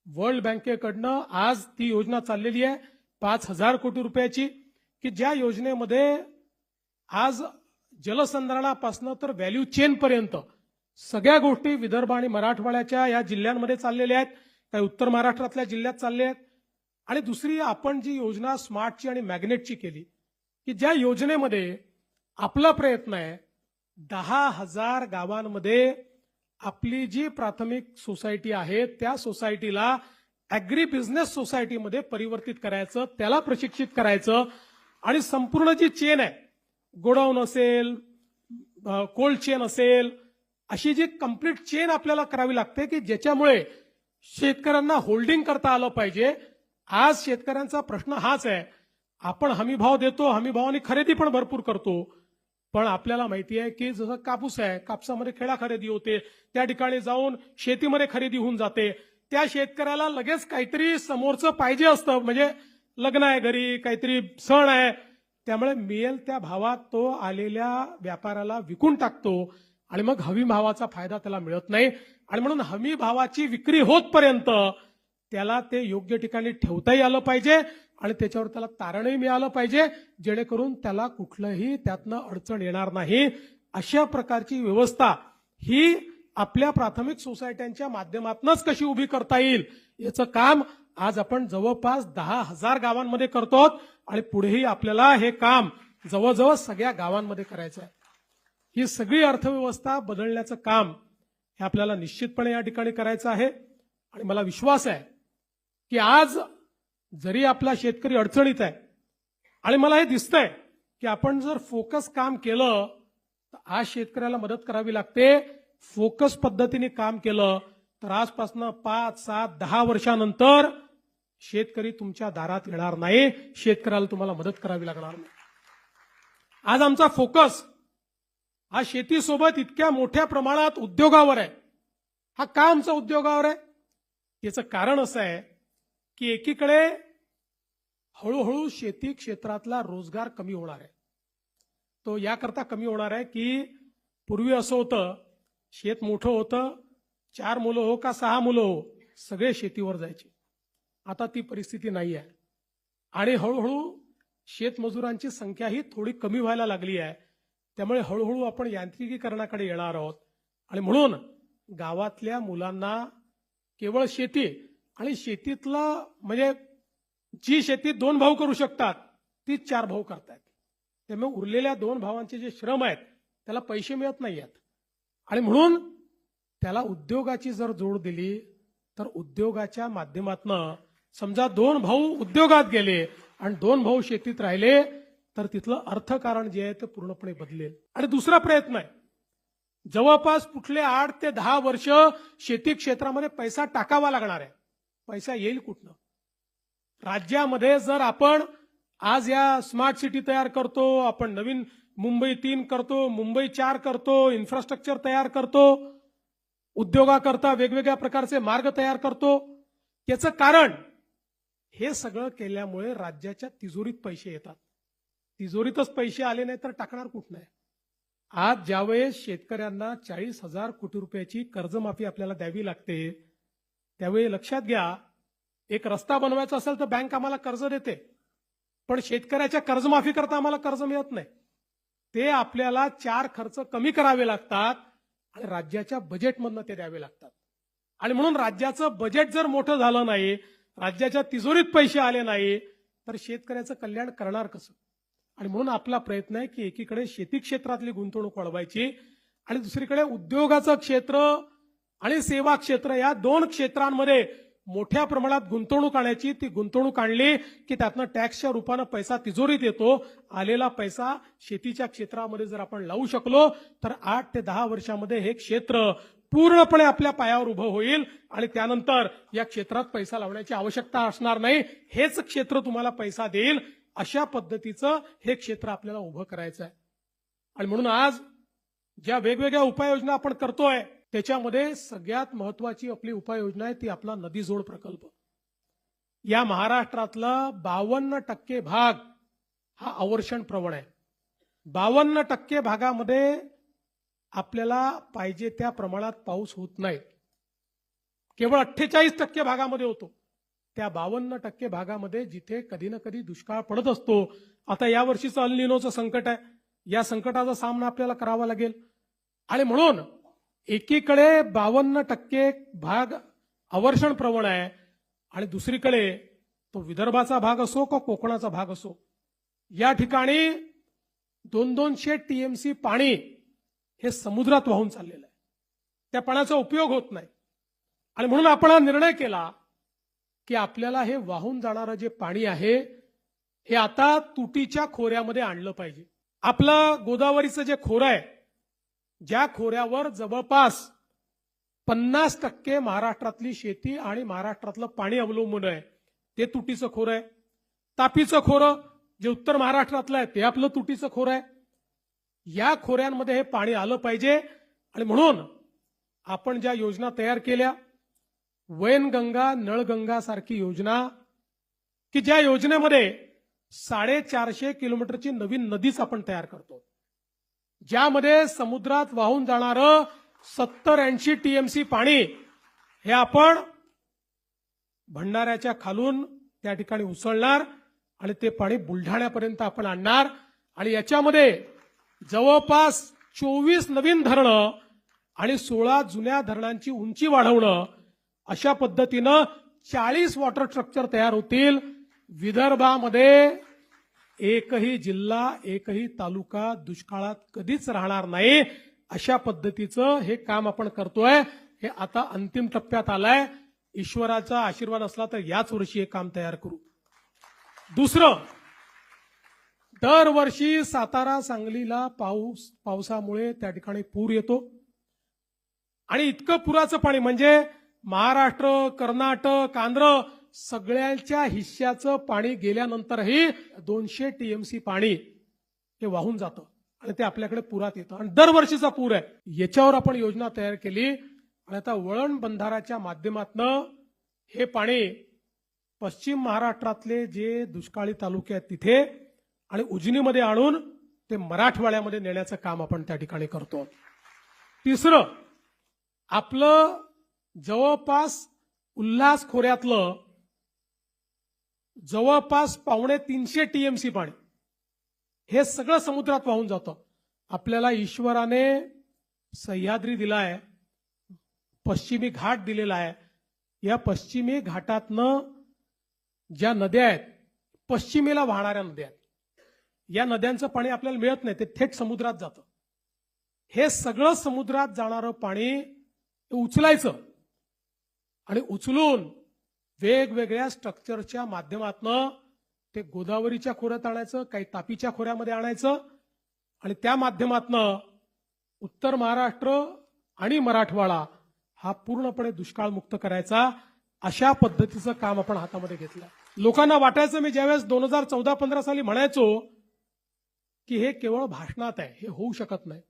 वर्ल्ड बँकेकडनं आज ती योजना चाललेली आहे 5,000 कोटी रुपयाची, की ज्या योजनेमध्ये आज जलसंधारणापासून तर व्हॅल्यू चेन पर्यंत सगळ्या गोष्टी विदर्भ आणि मराठवाड्याच्या या जिल्ह्यांमध्ये चाललेल्या आहेत, काही उत्तर महाराष्ट्रातल्या जिल्ह्यात चालले आहेत. आणि दुसरी आपण जी योजना स्मार्टची आणि मॅग्नेटची केली, की ज्या योजनेमध्ये आपला प्रयत्न आहे 10,000 गावांमध्ये आपली जी प्राथमिक सोसायटी आहे त्या सोसायटीला ॲग्री बिझनेस सोसायटीमध्ये परिवर्तित करायचं, त्याला प्रशिक्षित करायचं. आणि संपूर्ण जी चेन आहे, गोडाऊन असेल, कोल्ड चेन असेल, अशी जी कंप्लीट चेन आपल्याला करावी लागते की ज्याच्यामुळे शेतकऱ्यांना होल्डिंग करता आलं पाहिजे. आज शेतकऱ्यांचा प्रश्न हाच आहे, आपण हमीभाव देतो, हमीभावाने खरेदी पण भरपूर करतो, पण आपल्याला माहिती आहे की जसं कापूस आहे, कापसामध्ये खेळा खरेदी होते, त्या ठिकाणी जाऊन शेतीमध्ये खरेदी होऊन जाते. त्या शेतकऱ्याला लगेच काहीतरी समोरचं पाहिजे असतं, म्हणजे लग्न आहे घरी, काहीतरी सण आहे, त्यामुळे मिळेल त्या भावात तो आलेल्या व्यापाऱ्याला विकून टाकतो आणि मग हमी भावाचा फायदा त्याला मिळत नाही. आणि म्हणून हमी भावाची विक्री होतपर्यंत त्याला ते योग्य ठिकाणी ठेवताही आलं पाहिजे आणि त्याच्यावर त्याला तारणही मिळालं पाहिजे, जेणेकरून त्याला कुठलंही त्यातनं अडचण येणार नाही. अशा प्रकारची व्यवस्था ही आपल्या प्राथमिक सोसायट्यांच्या माध्यमातूनच कशी उभी करता येईल याचं काम आज आपण जवळपास 10,000 गावांमध्ये करतो आणि पुढेही आपल्याला हे काम जवळजवळ सगळ्या गावांमध्ये करायचं आहे. ही सगळी अर्थव्यवस्था बदलण्याचं काम हे आपल्याला निश्चितपणे या ठिकाणी करायचं आहे. आणि मला विश्वास आहे की आज जरी आपला शेतकरी अडचणीत आहे आणि मला हे दिसतंय की आपण जर फोकस काम केलं तर आज शेतकऱ्याला मदत करावी लागते. फोकस पद्धतीने काम केलं तर आजपासून 5, 7, 10 वर्षानंतर शेतकरी तुमच्या दारात येणार नाही, शेतकऱ्याला तुम्हाला मदत करावी लागणार नाही. आज आमचा फोकस हा शेतीसोबत इतक्या मोठ्या प्रमाणात उद्योगावर आहे. हा का आमचा उद्योगावर आहे? याचं कारण असं आहे की एकीकडे हळूहळू शेती क्षेत्रातला रोजगार कमी होणार आहे. तो याकरता कमी होणार आहे की पूर्वी असं होतं, शेत मोठं होतं, 4 मुलं हो का 6 मुलं हो, सगळे शेतीवर जायचे. आता ती परिस्थिती नाही आहे आणि हळूहळू शेतमजुरांची संख्याही थोडी कमी व्हायला लागली आहे. त्यामुळे हळूहळू आपण यांत्रिकीकरणाकडे येणार आहोत आणि म्हणून गावातल्या मुलांना केवळ शेती आणि शेतीतलं म्हणजे जी शेती 2 भाऊ करू शकतात तीच 4 भाऊ करतायत. त्यामुळे उरलेल्या 2 भावांचे जे श्रम आहेत त्याला पैसे मिळत नाही आहेत आणि म्हणून त्याला उद्योगाची जर जोड दिली तर उद्योगाच्या माध्यमातून समजा 2 भाऊ उद्योगात गेले आणि 2 भाऊ शेतीत राहिले तर तिथलं अर्थकारण जे आहे ते पूर्णपणे बदलेल. आणि दुसरा प्रयत्न आहे, जवळपास पुढले 8 ते 10 वर्ष शेती क्षेत्रामध्ये पैसा टाकावा लागणार आहे. पैसा येईल कुठनं? राज्यामध्ये जर आपण आज या स्मार्ट सिटी तयार करतो, आपण नवीन मुंबई 3 करतो, मुंबई 4 करतो, इन्फ्रास्ट्रक्चर तयार करतो, उद्योगाकरता वेगवेगळ्या प्रकारचे मार्ग तयार करतो, याचं कारण हे सगळं केल्यामुळे राज्याच्या तिजोरीत पैसे येतात. तिजोरीतच पैसे आले नाही तर टाकणार कुठं नाही. आज ज्यावेळेस शेतकऱ्यांना 40,000 कोटी रुपयाची कर्जमाफी आपल्याला द्यावी लागते, त्यावेळी लक्षात घ्या, एक रस्ता बनवायचा असेल तर बँक आम्हाला कर्ज देते, पण शेतकऱ्याच्या कर्जमाफी करता आम्हाला कर्ज मिळत नाही. ते आपल्याला 4 खर्च कमी करावे लागतात आणि राज्याच्या बजेटमधनं ते द्यावे लागतात. आणि म्हणून राज्याचं बजेट जर मोठं झालं नाही, राज्याच्या तिजोरीत पैसे आले नाही तर शेतकऱ्याचं कल्याण करणार कसं? आणि म्हणून आपला प्रयत्न आहे की एकीकडे शेती क्षेत्रातली गुंतवणूक वाढवायची आणि दुसरीकडे उद्योगाचं क्षेत्र आणि सेवा क्षेत्र या 2 क्षेत्रांमध्ये मोठ्या प्रमाणात गुंतवणूक आणायची. ती गुंतवणूक आणली की त्यातनं टॅक्सच्या रूपानं पैसा तिजोरीत येतो. आलेला पैसा शेतीच्या क्षेत्रामध्ये जर आपण लावू शकलो तर 8 ते 10 वर्षामध्ये हे क्षेत्र पूर्णपणे आपल्या पायावर उभं होईल आणि त्यानंतर या क्षेत्रात पैसा लावण्याची आवश्यकता असणार नाही. हेच क्षेत्र तुम्हाला पैसा देईल. अशा पद्धतीचं हे क्षेत्र आपल्याला उभं करायचं आहे. आणि म्हणून आज ज्या वेगवेगळ्या उपाययोजना आपण करतोय त्याच्यामध्ये सगळ्यात महत्वाची आपली उपाययोजना आहे ती आपला नदी जोड प्रकल्प. या महाराष्ट्रातला 52% भाग हा अवर्षण प्रवण आहे. 52% भागामध्ये आपल्याला पाहिजे त्या प्रमाणात पाऊस होत नाही. केवळ 48% भागामध्ये होतो. त्या 52% भागामध्ये जिथे कधी ना कधी दुष्काळ पडत असतो. आता या वर्षीचं अल निनोचं संकट आहे. या संकटाचा सामना आपल्याला करावा लागेल आणि म्हणून एकीकडे 52% भाग अवर्षण प्रवण आहे आणि दुसरीकडे तो विदर्भाचा भाग असो का कोकणाचा भाग असो, या ठिकाणी 200 टीएमसी पाणी हे समुद्रात वाहून चाललेलं आहे. त्या पाण्याचा उपयोग होत नाही आणि म्हणून आपण हा निर्णय केला की आपल्याला हे वाहून जाणारं जे पाणी आहे हे आता तुटीच्या खोऱ्यामध्ये आणलं पाहिजे. आपलं गोदावरीचं जे खोरं आहे, ज्या खोऱ्यावर जवळपास 50% महाराष्ट्रातली शेती आणि महाराष्ट्रातलं पाणी अवलंबून आहे, ते तुटीचं खोरं आहे. तापीचं खोरं जे उत्तर महाराष्ट्रातलं आहे ते आपलं तुटीचं खोरं आहे. या खोऱ्यांमध्ये हे पाणी आलं पाहिजे आणि म्हणून आपण ज्या योजना तयार केल्या, वैनगंगा नळगंगा सारखी योजना, की ज्या योजनेमध्ये 450 किलोमीटरची नवीन नदीच आपण तयार करतो, ज्यामध्ये समुद्रात वाहून जाणारं 70-80 टीएमसी पाणी हे आपण भंडाऱ्याच्या खालून त्या ठिकाणी उसळणार आणि ते पाणी बुलढाण्यापर्यंत आपण आणणार आणि याच्यामध्ये जवळपास 24 नवीन धरणं आणि 16 जुन्या धरणांची उंची वाढवणं, अशा पद्धतीनं 40 वॉटर स्ट्रक्चर तयार होतील. विदर्भामध्ये एकही जिल्हा एकही तालुका दुष्काळात कधीच राहणार नाही, अशा पद्धतीचं हे काम आपण करतोय. हे आता अंतिम टप्प्यात आलंय. ईश्वराचा आशीर्वाद असला तर याच वर्षी हे काम तयार करू. दुसरं, दरवर्षी सातारा सांगलीला पावसामुळे त्या ठिकाणी पूर येतो आणि इतकं पुराचं पाणी म्हणजे महाराष्ट्र, कर्नाटक, आंध्र सगळ्यांच्या हिश्श्याचं पाणी गेल्यानंतरही 200 टीएमसी पाणी हे वाहून जातं आणि ते आपल्याकडे पुरात येतं आणि दरवर्षीचा पूर आहे. याच्यावर आपण योजना तयार केली आणि आता वळण बंधाराच्या माध्यमातून हे पाणी पश्चिम महाराष्ट्रातले जे दुष्काळी तालुके आहेत तिथे आणि उजनीमध्ये आणून ते मराठवाड्यामध्ये नेण्याचं काम आपण त्या ठिकाणी करतो. तिसरं, आपलं जवळपास उल्हास खोऱ्यातलं जवळपास 250 टीएमसी पाणी हे सगळं समुद्रात वाहून जातं. आपल्याला ईश्वराने सह्याद्री दिलाय, पश्चिमी घाट दिलेला आहे. या पश्चिमी घाटातनं ज्या नद्या आहेत, पश्चिमेला वाहणाऱ्या नद्या आहेत, या नद्यांचं पाणी आपल्याला मिळत नाही, ते थेट समुद्रात जातं. हे सगळं समुद्रात जाणारं पाणी उचलायचं आणि उचलून वेगवेगळ्या स्ट्रक्चरच्या माध्यमातून ते गोदावरीच्या खोऱ्यात आणायचं, काही तापीच्या खोऱ्यामध्ये आणायचं आणि त्या माध्यमातून उत्तर महाराष्ट्र आणि मराठवाडा हा पूर्णपणे दुष्काळमुक्त करायचा. अशा पद्धतीचं काम आपण हातामध्ये घेतलं. लोकांना वाटायचं, मी ज्यावेळेस 2014-15 साली म्हणायचो की हे केवळ भाषणात आहे, हे होऊ शकत नाही,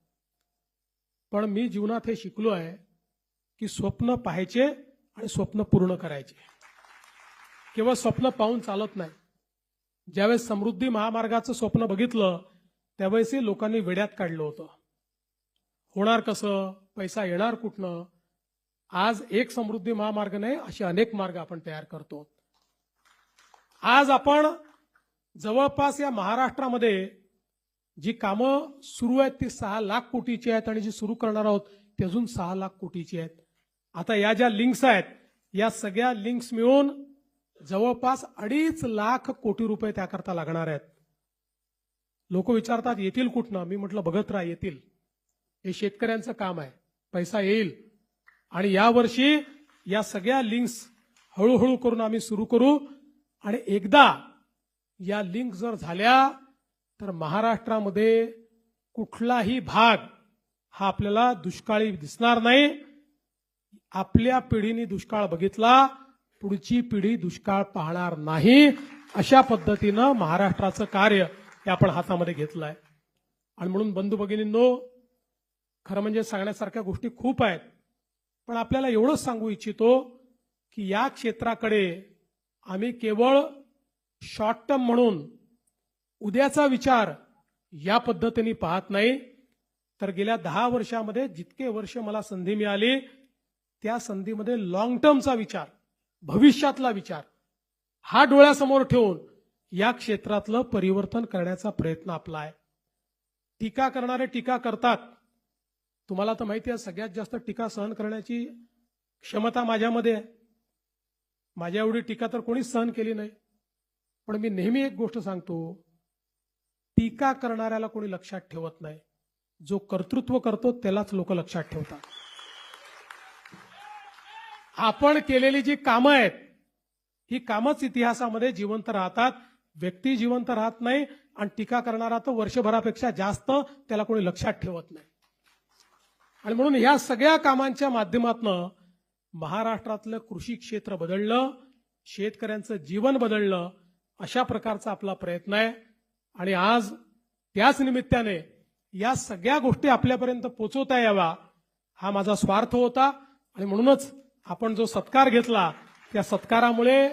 पण मी जीवनात हे शिकलो आहे की स्वप्न पाहायचे आणि स्वप्न पूर्ण करायचे. केवळ स्वप्न पाहून चालत नाही. ज्यावेळेस समृद्धी महामार्गाचं स्वप्न बघितलं त्यावेळेसही लोकांनी वेड्यात काढलं होतं. होणार कसं, पैसा येणार कुठनं. आज एक समृद्धी महामार्ग नाही, असे अनेक मार्ग आपण तयार करतो. आज आपण जवळपास या महाराष्ट्रामध्ये जी कामं सुरू आहेत ती 6 लाख कोटीची आहेत आणि जी सुरू करणार आहोत ती अजून 6 लाख कोटीची आहेत. आता या ज्या लिंक्स आहेत, या सगळ्या लिंक्स मिळून जवळपास 2.5 लाख कोटी रुपये त्याकरता लागणार आहेत. लोक विचारतात येतील कुठनं, मी म्हटलं बघत राहा, येतील. हे शेतकऱ्यांचं काम आहे, पैसा येईल आणि यावर्षी या सगळ्या लिंक्स हळूहळू करून आम्ही सुरू करू आणि एकदा या लिंक जर झाल्या तर महाराष्ट्रामध्ये कुठलाही भाग हा आपल्याला दुष्काळी दिसणार नाही. आपल्या पिढीने दुष्काळ बघितला, पुढची पिढी दुष्काळ पाहणार नाही. अशा पद्धतीनं महाराष्ट्राचं कार्य हे आपण हातामध्ये घेतलं आहे. आणि म्हणून बंधू भगिनींनो, खरं म्हणजे सांगण्यासारख्या गोष्टी खूप आहेत, पण आपल्याला एवढंच सांगू इच्छितो की या क्षेत्राकडे आम्ही केवळ शॉर्ट टर्म म्हणून उद्याचा विचार या पद्धतीने पाहत नाही, तर गेल्या 10 वर्षामध्ये जितके वर्ष मला संधी मिळाली त्या संधीमध्ये लॉंग टर्मचा विचार, भविष्यातला विचार हा डोळ्यासमोर ठेवून या क्षेत्रातलं परिवर्तन करण्याचा प्रयत्न आपला आहे. टीका करणारे टीका करतात, तुम्हाला तर माहिती आहे सगळ्यात जास्त टीका सहन करण्याची क्षमता माझ्यामध्ये आहे. माझ्या एवढी टीका तर कोणीच सहन केली नाही. पण मी नेहमी एक गोष्ट सांगतो, टीका करणाऱ्याला कोणी लक्षात ठेवत नाही, जो कर्तृत्व करतो त्यालाच लोक लक्षात ठेवतात. आपण केलेली जी कामं आहेत ही कामच इतिहासामध्ये जिवंत राहतात. व्यक्ती जिवंत राहत नाही आणि टीका करणारा तो वर्षभरापेक्षा जास्त त्याला कोणी लक्षात ठेवत नाही. आणि म्हणून या सगळ्या कामांच्या माध्यमातून महाराष्ट्रातलं कृषी क्षेत्र बदललं, शेतकऱ्यांचं जीवन बदललं, अशा प्रकारचा आपला प्रयत्न आहे. आणि आज त्याच निमित्ताने या सगळ्या गोष्टी आपल्यापर्यंत पोहोचवता यावा हा माझा स्वार्थ होता. आणि म्हणूनच आपण जो सत्कार घेतला त्या सत्कारामुळे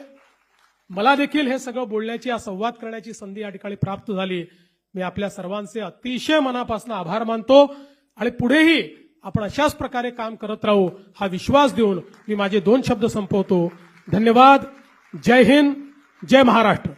मला देखील हे सगळं बोलण्याची, संवाद करण्याची संधी या ठिकाणी प्राप्त झाली. मी आपल्या सर्वांचे अतिशय मनापासून आभार मानतो आणि पुढेही आपण अशाच प्रकारे काम करत राहू हा विश्वास देऊन मी माझे 2 शब्द संपवतो. धन्यवाद. जय हिंद, जय महाराष्ट्र.